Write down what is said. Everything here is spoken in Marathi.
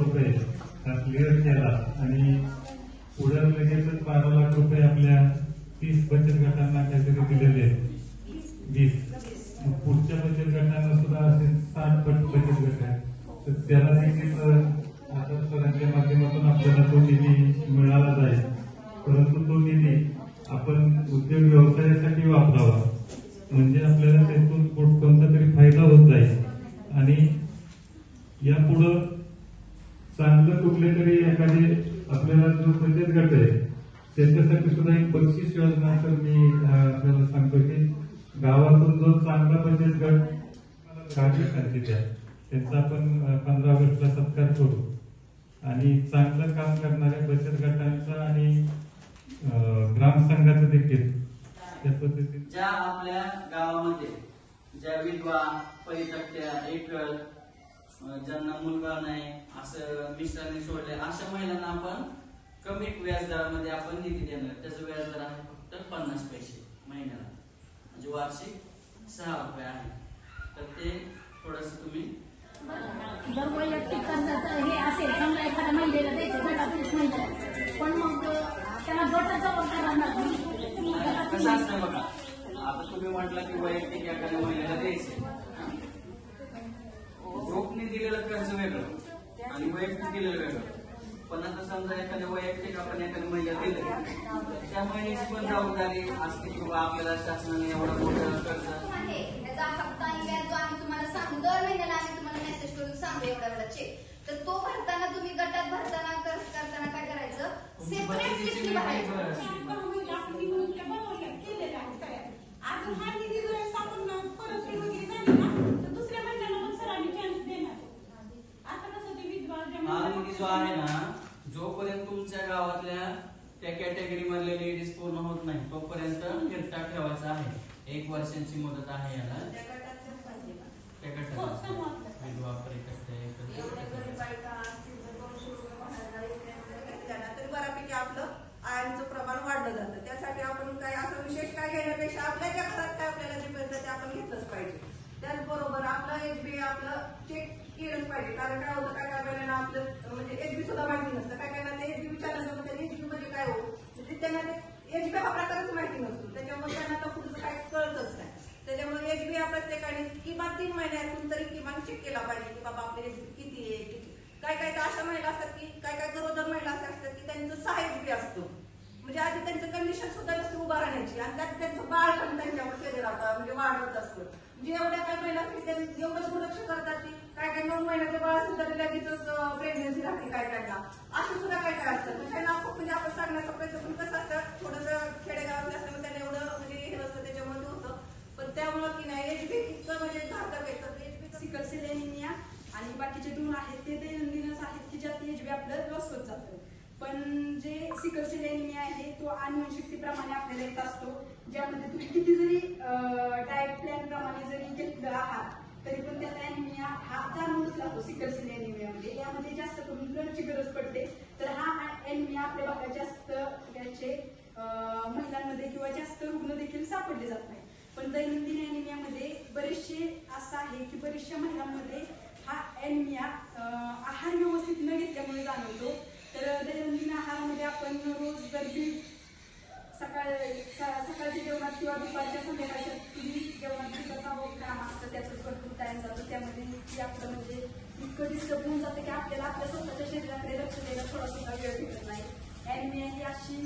रुपये हा क्लिअर केला आणि पुढे लगेचच 12 लाख रुपये आपल्या 30 बचत गटांना काहीतरी दिलेले आहेत 20. पुढच्या बचत गटांना सुद्धा असे 60 बचत गट आहेत. तर त्याला देखील आता सरांच्या माध्यमातून आपल्याला तो निधी मिळाला जाईल. परंतु तो निधी आपण उद्योग व्यवसायासाठी वापरावा म्हणजे आपल्याला त्यातून कोणता तरी फायदा होत जाईल आणि यापुढं चांगलं कुठले तरी एखादे आपल्याला जो बचत गट आहे त्याच्यासाठी सुद्धा एक बक्षीस योजना तर मी आपल्याला सांगतो की गावातून जो चांगला बचत गट कार्य करते त्यांचा आपण 15 ऑगस्टला सत्कार करू आणि चांगलं काम करणाऱ्या बचत गटांचा आणि ग्रामसंघाचं देखील त्या पद्धतीने ज्या आपल्या गावामध्ये ज्या विधवा परित्यक्त्या एकल ज्यांना मुलगा नाही असं मिस्टरांनी सोडले अशा महिलांना आपण कमी व्याजदरामध्ये आपण निधी देणार. त्याचं व्याजदर आहे फक्त 50 पैसे महिन्याला म्हणजे वार्षिक 6 रुपये आहे. तर ते थोडस तुम्ही जर वैयक्तिक कर्जाचं हे असेल समजा एखाद्या महिलेला द्यायचं पण मग त्याला गटाचा कसं असतं बघा. आता तुम्ही म्हटलं की वैयक्तिक एखाद्या महिलेला द्यायचं ग्रुपने दिलेलं कर्ज वेगळं आणि वैयक्तिक दिलेलं वेगळं. पण आता समजा एखाद्या वैयक्तिक आपण एखाद्या महिला दिलं त्या महिन्याची पण जबाबदारी असते की आपल्याला शासनाने एवढा मोठा कर्ज त्याचा हप्ता आणि व्याज जो आम्ही तुम्हाला सांगू दर महिन्याला आम्ही तुम्हाला मेसेज करून सांगू एवढा चेक. तर तो भरताना तुम्ही गटात भरताना करताना काय करायचं सेपरेट किस्ती भरायचं. जो आहे ना जोपर्यंत तुमच्या गावातल्या त्या कॅटेगरी मधले लेडीज पूर्ण होत नाही तोपर्यंत फिरता ठेवायचा आहे. 1 वर्षांची मुदत आहे याला. त्या गटात विधवा तरी बऱ्यापैकी आपलं आयांचं प्रमाण वाढलं जातं. त्यासाठी आपण काय असं विशेष काय घेण्यापेक्षा आपल्या ज्या घरात काय आपल्याला जे मिळतं ते आपण घेतलंच पाहिजे. त्याचबरोबर आपलं एचबी आपलं चेक केलंच पाहिजे. कारण काय होतं काय वेळेला आपलं म्हणजे एचबी सुद्धा माहिती नसतं. काय ते एचबी विचारलं तर त्या एचबी मध्ये काय हो म्हणजे त्यांना ते एचबी हा प्रकारच माहिती नसतो. त्याच्यामुळे त्यांना आता पुढचं काय कळतच नाही. त्याच्यामुळे एचबी हा प्रत्येकाने किमान 3 महिन्यातून तरी किमान चेक केला पाहिजे की बाबा आपले एचबी किती आहे किती. काय अशा महिला असतात की काय गरोदर महिला अशा असतात की त्यांचं 6 एचबी असतो. म्हणजे आधी त्यांचं कंडिशन सुद्धा नसते उभा राहण्याची आणि त्यात त्यांचं बाळ पण त्यांच्यावर केलं जातं म्हणजे वाढत असतं. म्हणजे एवढ्या काय महिला एवढं दुर्लक्ष करतात की काय 9 महिन्याचं बाळ सुद्धा लगेच प्रेग्नन्सी राहते काय असं सुद्धा काय असतं. त्यांना म्हणजे आपण सांगण्याचा प्रयत्न पण कसं असतं थोडंसं खेडेगावात असल्यामुळे त्यांना एवढं म्हणजे हे नसतं त्याच्यामुळे होतं. पण त्यामुळे की नाही एचबी इतकं म्हणजे घातक येतं. एचबी सिकल सेल एनिमिया आणि बाकीचे 2 आहेत ते दैनंदिनच आहेत की ज्यात एचबी आपलं लॉस होत जातं. पण जे सिकल सेल एनिमिया आहे तो अनुवंशिकतेप्रमाणे आपल्याला येत असतो. ज्यामध्ये तुम्ही किती जरी डाएट प्लॅन प्रमाणे जरी घेतलं आहात तरी पण त्याचा एनिमिया हा जाणूनच लागतो. सिकल सेल एनिमियामध्ये यामध्ये जास्त करून ब्लडची गरज पडते. तर हा एनिमिया आपल्या भागात जास्त त्याचे महिलांमध्ये किंवा जास्त रुग्ण देखील सापडले जात नाही. पण दैनंदिन एनिमियामध्ये बरेचसे असं आहे की बऱ्याचशा महिलांमध्ये हा एनिमिया आहार व्यवस्थित न घेतल्यामुळे जाणवतो. तर दैनंदिन आहारामध्ये आपण रोज जर सकाळच्या जेवणात किंवा दुपारच्या संध्याकाळच्या जेवणात पिठाचा काम असतं त्याचं भरपूर टाइम जातो. त्यामध्ये आपलं म्हणजे इतकं डिस्टर्ब होऊन जातं की आपल्याला आपल्या स्वतःच्या शरीराकडे लक्ष द्यायला थोडा सुद्धा वेळ भेटत नाही. एनिमिया ही अशी